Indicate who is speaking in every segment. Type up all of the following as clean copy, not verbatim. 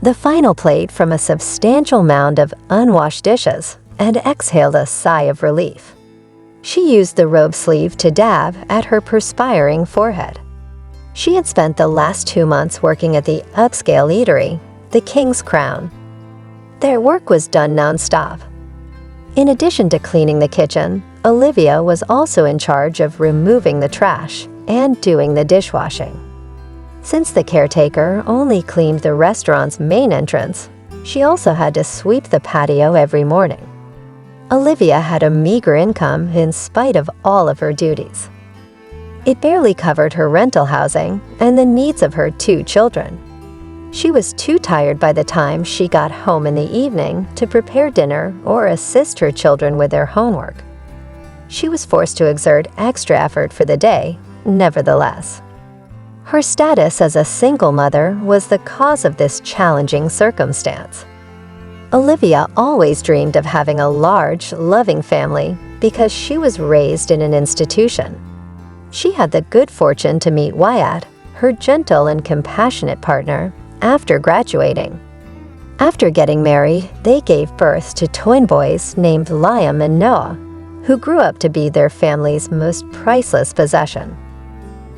Speaker 1: the final plate from a substantial mound of unwashed dishes and exhaled a sigh of relief. She used the robe sleeve to dab at her perspiring forehead. She had spent the last 2 months working at the upscale eatery, the King's Crown. Their work was done non-stop. In addition to cleaning the kitchen, Olivia was also in charge of removing the trash and doing the dishwashing. Since the caretaker only cleaned the restaurant's main entrance, she also had to sweep the patio every morning. Olivia had a meager income in spite of all of her duties. It barely covered her rental housing and the needs of her 2 children. She was too tired by the time she got home in the evening to prepare dinner or assist her children with their homework. She was forced to exert extra effort for the day, nevertheless. Her status as a single mother was the cause of this challenging circumstance. Olivia always dreamed of having a large, loving family because she was raised in an institution. She had the good fortune to meet Wyatt, her gentle and compassionate partner, after graduating. After getting married, they gave birth to twin boys named Liam and Noah, who grew up to be their family's most priceless possession.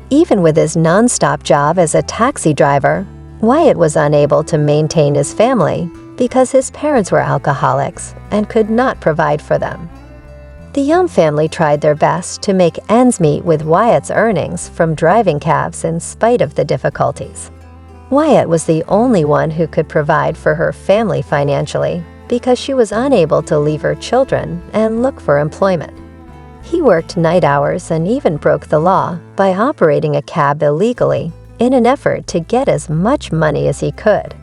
Speaker 1: Even with his non-stop job as a taxi driver, Wyatt was unable to maintain his family because his parents were alcoholics and could not provide for them. The Young family tried their best to make ends meet with Wyatt's earnings from driving cabs in spite of the difficulties. Wyatt was the only one who could provide for her family financially because she was unable to leave her children and look for employment. He worked night hours and even broke the law by operating a cab illegally in an effort to get as much money as he could.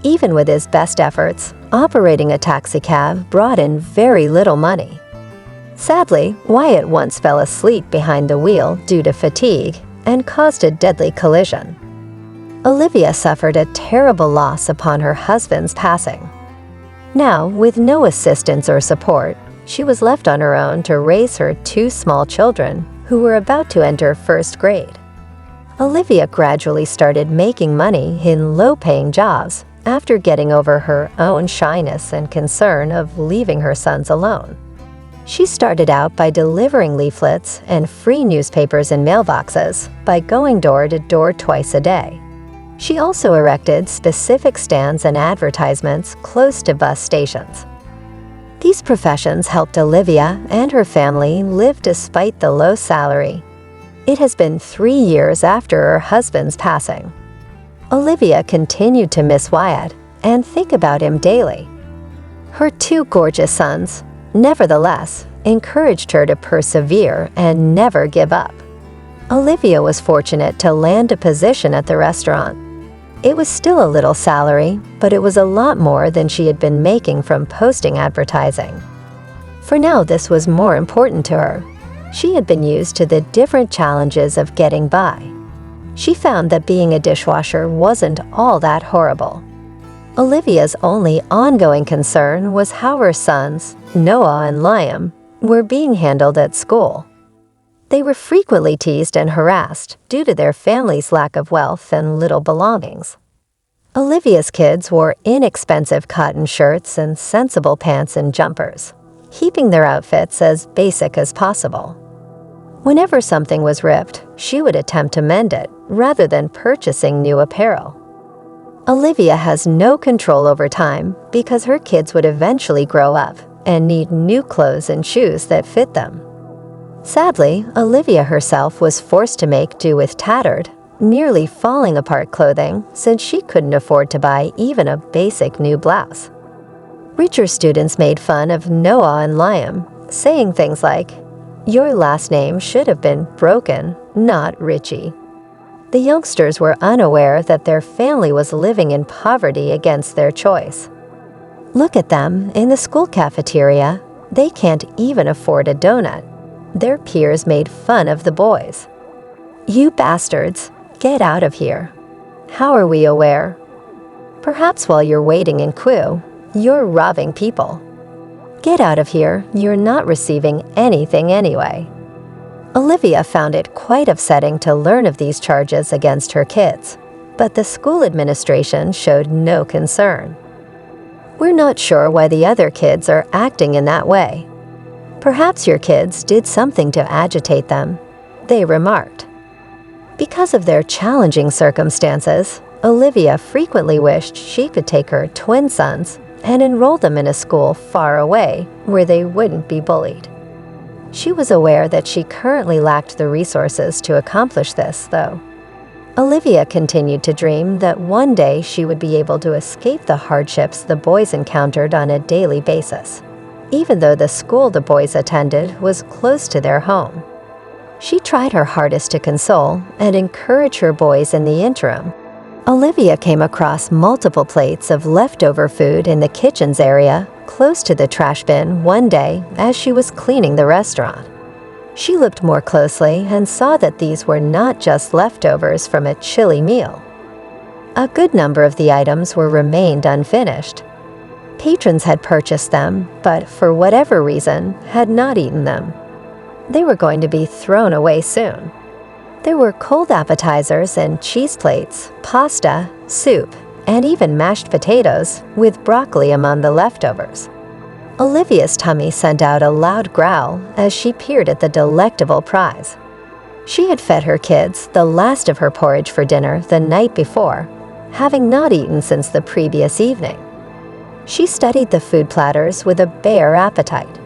Speaker 1: Even with his best efforts, operating a taxicab brought in very little money. Sadly, Wyatt once fell asleep behind the wheel due to fatigue and caused a deadly collision. Olivia suffered a terrible loss upon her husband's passing. Now, with no assistance or support, she was left on her own to raise her 2 small children who were about to enter 1st grade. Olivia gradually started making money in low-paying jobs after getting over her own shyness and concern of leaving her sons alone. She started out by delivering leaflets and free newspapers in mailboxes by going door to door twice a day. She also erected specific stands and advertisements close to bus stations. These professions helped Olivia and her family live despite the low salary. It has been 3 years after her husband's passing. Olivia continued to miss Wyatt and think about him daily. Her 2 gorgeous sons, nevertheless, encouraged her to persevere and never give up. Olivia was fortunate to land a position at the restaurant. It was still a little salary, but it was a lot more than she had been making from posting advertising. For now, this was more important to her. She had been used to the different challenges of getting by. She found that being a dishwasher wasn't all that horrible. Olivia's only ongoing concern was how her sons, Noah and Liam, were being handled at school. They were frequently teased and harassed due to their family's lack of wealth and little belongings. Olivia's kids wore inexpensive cotton shirts and sensible pants and jumpers, keeping their outfits as basic as possible. Whenever something was ripped, she would attempt to mend it rather than purchasing new apparel. Olivia has no control over time because her kids would eventually grow up and need new clothes and shoes that fit them. Sadly, Olivia herself was forced to make do with tattered, nearly falling apart clothing since she couldn't afford to buy even a basic new blouse. Richer students made fun of Noah and Liam, saying things like, "Your last name should have been Broken, not Richie." The youngsters were unaware that their family was living in poverty against their choice. Look at them in the school cafeteria. They can't even afford a donut. Their peers made fun of the boys. "You bastards, get out of here." How are we aware? Perhaps while you're waiting in queue, you're robbing people. Get out of here, you're not receiving anything anyway. Olivia found it quite upsetting to learn of these charges against her kids. but the school administration showed no concern. "We're not sure why the other kids are acting in that way. Perhaps your kids did something to agitate them," they remarked. Because of their challenging circumstances, Olivia frequently wished she could take her twin sons and enroll them in a school far away where they wouldn't be bullied. She was aware that she currently lacked the resources to accomplish this, though. Olivia continued to dream that one day she would be able to escape the hardships the boys encountered on a daily basis, even though the school the boys attended was close to their home. She tried her hardest to console and encourage her boys in the interim. Olivia came across multiple plates of leftover food in the kitchen's area close to the trash bin one day as she was cleaning the restaurant. She looked more closely and saw that these were not just leftovers from a chilly meal. A good number of the items remained unfinished. Patrons had purchased them, but for whatever reason, had not eaten them. They were going to be thrown away soon. There were cold appetizers and cheese plates, pasta, soup, and even mashed potatoes with broccoli among the leftovers. Olivia's tummy sent out a loud growl as she peered at the delectable prize. She had fed her kids the last of her porridge for dinner the night before, having not eaten since the previous evening. She studied the food platters with a bare appetite.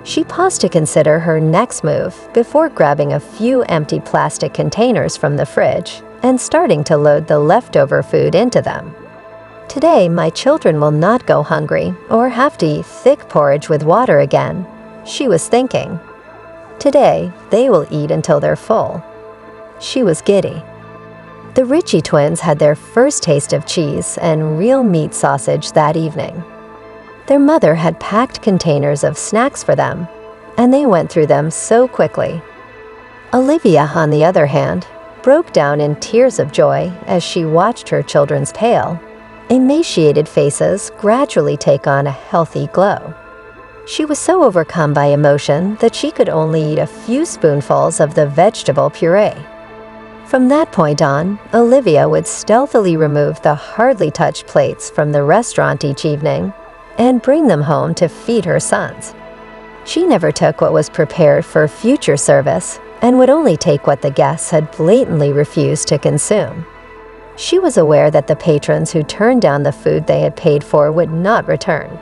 Speaker 1: She paused to consider her next move before grabbing a few empty plastic containers from the fridge and starting to load the leftover food into them. "Today, my children will not go hungry or have to eat thick porridge with water again," she was thinking. "Today, they will eat until they're full." She was giddy. The Ritchie twins had their first taste of cheese and real meat sausage that evening. Their mother had packed containers of snacks for them, and they went through them so quickly. Olivia, on the other hand, broke down in tears of joy as she watched her children's pale, emaciated faces gradually take on a healthy glow. She was so overcome by emotion that she could only eat a few spoonfuls of the vegetable puree. From that point on, Olivia would stealthily remove the hardly touched plates from the restaurant each evening and bring them home to feed her sons. She never took what was prepared for future service and would only take what the guests had blatantly refused to consume. She was aware that the patrons who turned down the food they had paid for would not return.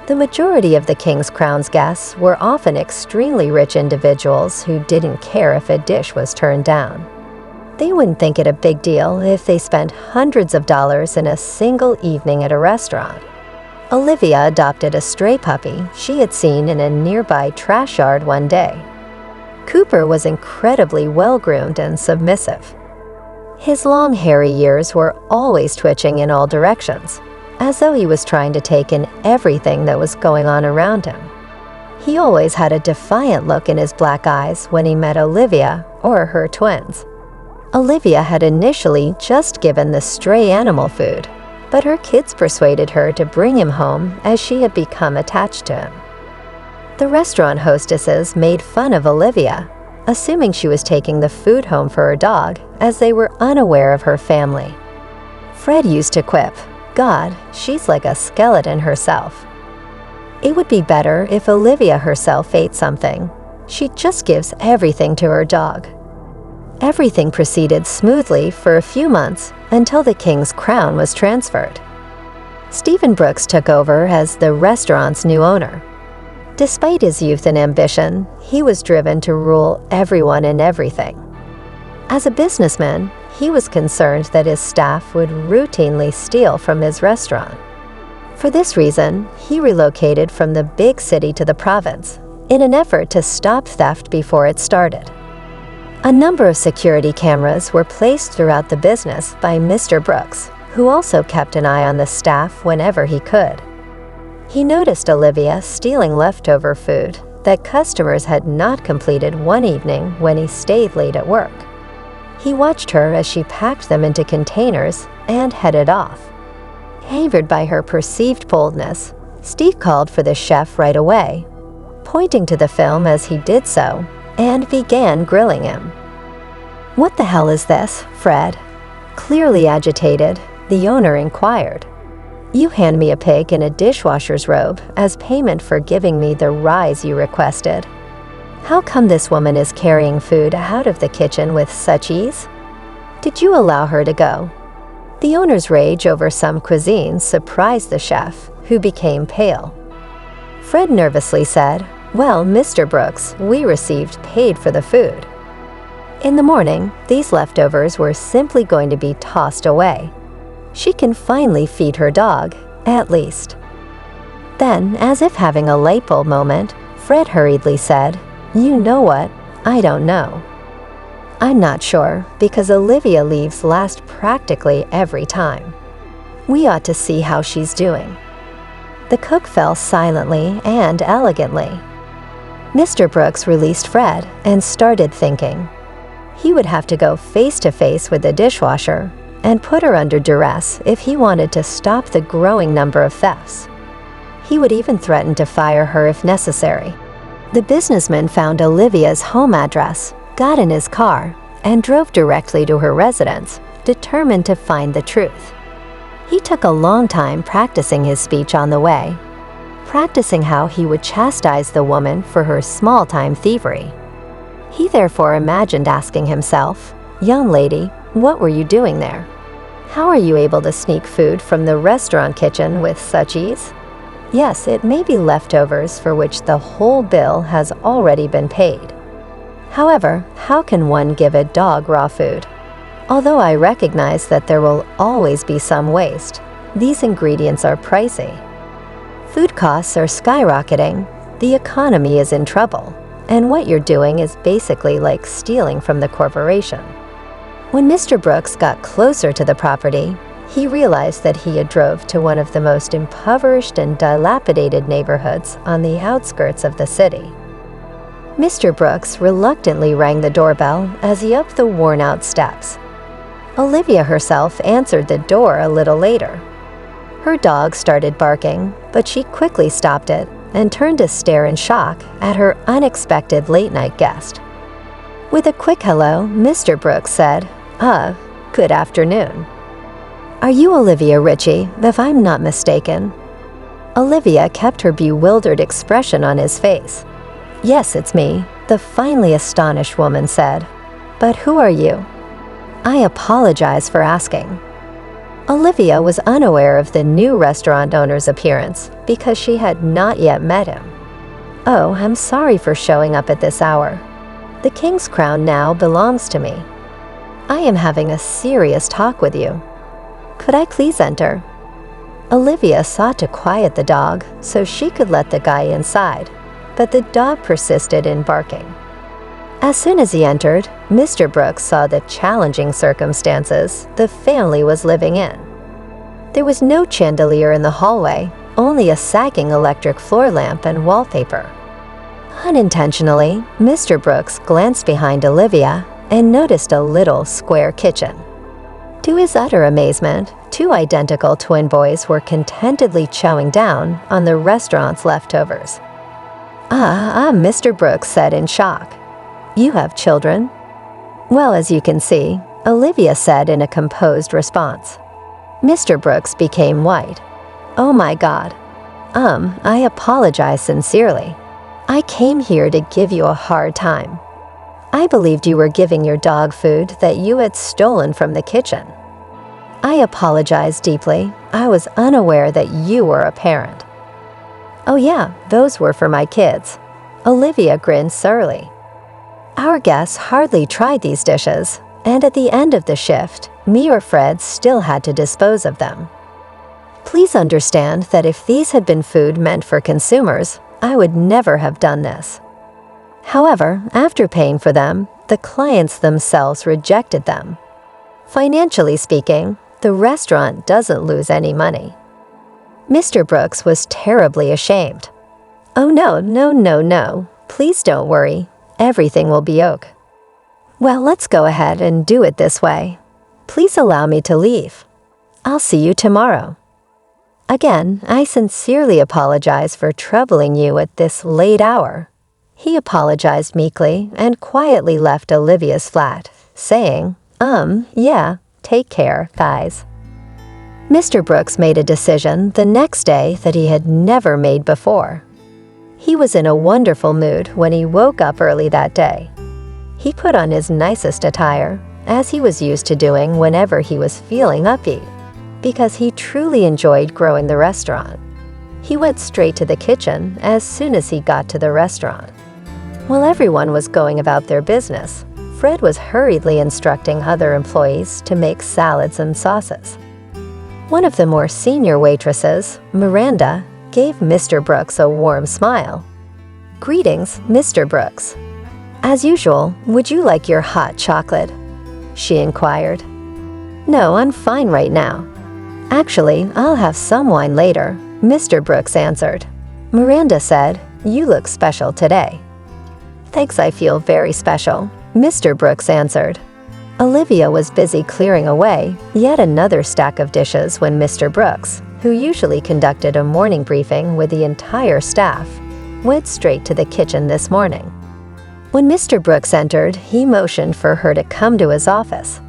Speaker 1: The majority of the King's Crown's guests were often extremely rich individuals who didn't care if a dish was turned down. They wouldn't think it a big deal if they spent hundreds of dollars in a single evening at a restaurant. Olivia adopted a stray puppy she had seen in a nearby trash yard one day. Cooper was incredibly well-groomed and submissive. His long, hairy ears were always twitching in all directions, as though he was trying to take in everything that was going on around him. He always had a defiant look in his black eyes when he met Olivia or her twins. Olivia had initially just given the stray animal food, but her kids persuaded her to bring him home as she had become attached to him. The restaurant hostesses made fun of Olivia, assuming she was taking the food home for her dog, as they were unaware of her family. Fred used to quip, "God, she's like a skeleton herself." It would be better if Olivia herself ate something. She just gives everything to her dog. Everything proceeded smoothly for a few months until the King's Crown was transferred. Stephen Brooks took over as the restaurant's new owner. Despite his youth and ambition, he was driven to rule everyone and everything. As a businessman, he was concerned that his staff would routinely steal from his restaurant. For this reason, he relocated from the big city to the province in an effort to stop theft before it started. A number of security cameras were placed throughout the business by Mr. Brooks, who also kept an eye on the staff whenever he could. He noticed Olivia stealing leftover food that customers had not completed one evening when he stayed late at work. He watched her as she packed them into containers and headed off. Angered by her perceived boldness, Steve called for the chef right away, pointing to the film as he did so, and began grilling him. "What the hell is this, Fred?" Clearly agitated, the owner inquired, "You hand me a pig in a dishwasher's robe as payment for giving me the rise you requested. How come this woman is carrying food out of the kitchen with such ease? Did you allow her to go?" The owner's rage over some cuisines surprised the chef, who became pale. Fred nervously said, "Well, Mr. Brooks, we received paid for the food." In the morning, these leftovers were simply going to be tossed away. She can finally feed her dog, at least. Then, as if having a light bulb moment, Fred hurriedly said, "You know what? I don't know." "I'm not sure, because Olivia leaves last practically every time. We ought to see how she's doing." The cook fell silently and elegantly. Mr. Brooks released Fred and started thinking. He would have to go face to face with the dishwasher and put her under duress if he wanted to stop the growing number of thefts. He would even threaten to fire her if necessary. The businessman found Olivia's home address, got in his car, and drove directly to her residence, determined to find the truth. He took a long time practicing his speech on the way, practicing how he would chastise the woman for her small-time thievery. He therefore imagined asking himself, "Young lady, what were you doing there? How are you able to sneak food from the restaurant kitchen with such ease? Yes, it may be leftovers for which the whole bill has already been paid. However, how can one give a dog raw food? Although I recognize that there will always be some waste, these ingredients are pricey. Food costs are skyrocketing, the economy is in trouble, and what you're doing is basically like stealing from the corporation." When Mr. Brooks got closer to the property, he realized that he had drove to one of the most impoverished and dilapidated neighborhoods on the outskirts of the city. Mr. Brooks reluctantly rang the doorbell as he upped the worn-out steps. Olivia herself answered the door a little later. Her dog started barking, but she quickly stopped it and turned to stare in shock at her unexpected late-night guest. With a quick hello, Mr. Brooks said, "Good afternoon. Are you Olivia Ritchie, if I'm not mistaken?" Olivia kept her bewildered expression on his face. "Yes, it's me," the finally astonished woman said. "But who are you?" "I apologize for asking." Olivia was unaware of the new restaurant owner's appearance because she had not yet met him. "Oh, I'm sorry for showing up at this hour. The King's Crown now belongs to me. I am having a serious talk with you. Could I please enter?" Olivia sought to quiet the dog so she could let the guy inside, but the dog persisted in barking. As soon as he entered, Mr. Brooks saw the challenging circumstances the family was living in. There was no chandelier in the hallway, only a sagging electric floor lamp and wallpaper. Unintentionally, Mr. Brooks glanced behind Olivia and noticed a little square kitchen. To his utter amazement, two identical twin boys were contentedly chowing down on the restaurant's leftovers. Mr. Brooks said in shock. "You have children?" "Well, as you can see," Olivia said in a composed response. Mr. Brooks became white. "Oh my God. I apologize sincerely. I came here to give you a hard time. I believed you were giving your dog food that you had stolen from the kitchen. I apologize deeply. I was unaware that you were a parent." "Oh yeah, those were for my kids." Olivia grinned surly. "Our guests hardly tried these dishes, and at the end of the shift, me or Fred still had to dispose of them. Please understand that if these had been food meant for consumers, I would never have done this. However, after paying for them, the clients themselves rejected them. Financially speaking, the restaurant doesn't lose any money." Mr. Brooks was terribly ashamed. "Oh no. Please don't worry. Everything will be okay. Well, let's go ahead and do it this way. Please allow me to leave. I'll see you tomorrow. Again, I sincerely apologize for troubling you at this late hour." He apologized meekly and quietly left Olivia's flat, saying, Yeah, take care, guys. Mr. Brooks made a decision the next day that he had never made before. He was in a wonderful mood when he woke up early that day. He put on his nicest attire, as he was used to doing whenever he was feeling upbeat, because he truly enjoyed growing the restaurant. He went straight to the kitchen as soon as he got to the restaurant. While everyone was going about their business, Fred was hurriedly instructing other employees to make salads and sauces. One of the more senior waitresses, Miranda, gave Mr. Brooks a warm smile. "Greetings, Mr. Brooks. As usual, would you like your hot chocolate?" she inquired. "No, I'm fine right now. Actually, I'll have some wine later," Mr. Brooks answered. Miranda said, "You look special today." "Thanks, I feel very special," Mr. Brooks answered. Olivia was busy clearing away yet another stack of dishes when Mr. Brooks, who usually conducted a morning briefing with the entire staff, went straight to the kitchen this morning. When Mr. Brooks entered, he motioned for her to come to his office.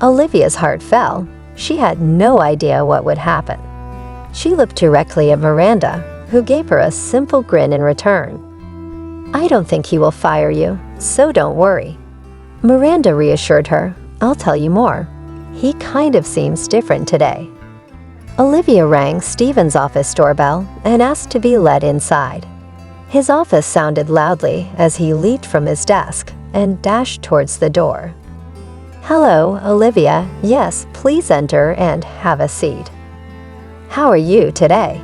Speaker 1: Olivia's heart fell. She had no idea what would happen. She looked directly at Miranda, who gave her a simple grin in return. "I don't think he will fire you, so don't worry." Miranda reassured her, "I'll tell you more. He kind of seems different today." Olivia rang Stephen's office doorbell and asked to be let inside. His office sounded loudly as he leaped from his desk and dashed towards the door. "Hello, Olivia. Yes, please enter and have a seat. How are you today?"